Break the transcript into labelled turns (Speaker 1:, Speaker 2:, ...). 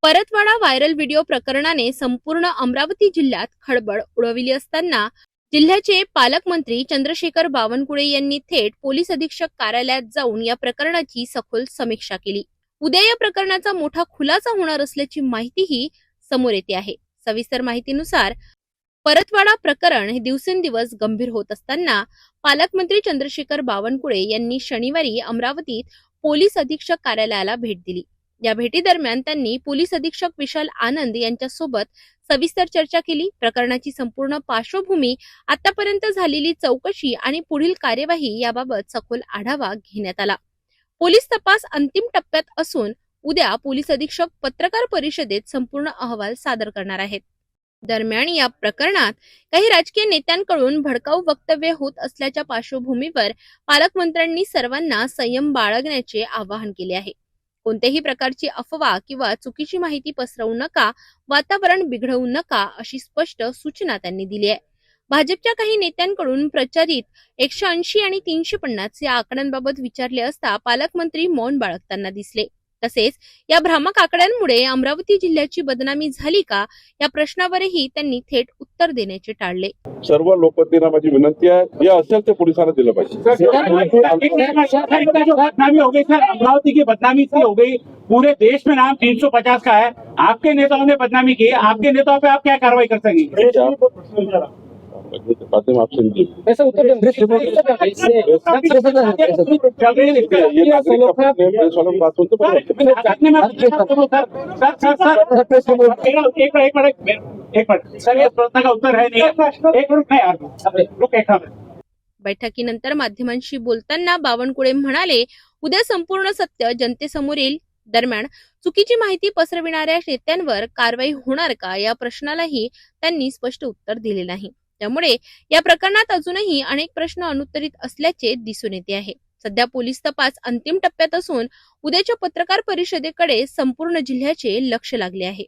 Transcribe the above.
Speaker 1: Paratwada viral video प्रकरणाने संपूर्ण अमरावती जिल्ह्यात खळबळ उडविली असताना जिल्ह्याचे पालकमंत्री चंद्रशेखर बावनकुळे यांनी थेट पोलीस अधीक्षक कार्यालयात जाऊन या प्रकरणाची सखोल समीक्षा केली। उद्या या प्रकरणाचा मोठा खुलासा होणार असल्याची माहितीही समोर येते आहे। सविस्तर माहितीनुसार परतवाडा प्रकरण हे दिवसेंदिवस गंभीर होत असताना पालकमंत्री चंद्रशेखर बावनकुळे यांनी शनिवारी अमरावतीत पोलीस अधीक्षक कार्यालयाला भेट दिली। या भेटीदरम्यान त्यांनी पोलीस अधीक्षक विशाल आनंद यांच्यासोबत सविस्तर चर्चा केली। प्रकरणाची संपूर्ण पार्श्वभूमी, आतापर्यंत झालेली चौकशी आणि पुढील कार्यवाही याबाबत सखोल आढावा घेण्यात आला। पोलीस तपास अंतिम टप्प्यात असून उद्या पोलीस अधीक्षक पत्रकार परिषदेत संपूर्ण अहवाल सादर करणार आहेत। दरम्यान या प्रकरणात काही राजकीय नेत्यांकडून भडकाऊ वक्तव्य होत असल्याच्या पार्श्वभूमीवर पालकमंत्र्यांनी सर्वांना संयम बाळगण्याचे आवाहन केले आहे। कोणत्याही प्रकारची अफवा किंवा चुकीची माहिती पसरवू नका, वातावरण बिघडवू नका अशी स्पष्ट सूचना त्यांनी दिली आहे। भाजपच्या काही नेत्यांकडून प्रचारित 180 आणि 350 या आकड्यांबाबत विचारले असता पालकमंत्री मौन बाळगताना दिसले। तसेच या भ्रामक आकड्यांमुळे अमरावती जिल्ह्याची बदनामी झाली का या प्रश्नावरही त्यांनी थेट उत्तर देण्याचे टाळले।
Speaker 2: सर्व लोकप्रतिनिधींना माझी विनंती आहे, जे असेल ते पोलिसांना दिलं पाहिजे।
Speaker 3: बदनामी हो गई सर, अमरावती की बदनामी से हो गई। पूरे देश में नाम 350 का है। आपके नेताओं ने बदनामी की, आपके नेताओं पे आप क्या कार्रवाई कर सकेंगे?
Speaker 2: आपसे
Speaker 3: ऐसा उत्तर सर, इस प्रश्न का उत्तर है नहीं। एक मिनट नहीं,
Speaker 1: बैठकीनंतर माध्यमांशी बोलताना बावनकुळे म्हणाले, उद्या संपूर्ण सत्य जनतेसमोर येईल। दरम्यान चुकीची माहिती पसरविणाऱ्या नेत्यांवर कारवाई होणार का या प्रश्नालाही त्यांनी स्पष्ट उत्तर दिले नाही। त्यामुळे या प्रकरणात अजूनही अनेक प्रश्न अनुत्तरित असल्याचे दिसून येते आहे। सध्या पोलीस तपास अंतिम टप्प्यात असून उद्याच्या पत्रकार परिषदेकडे संपूर्ण जिल्ह्याचे लक्ष लागले आहे।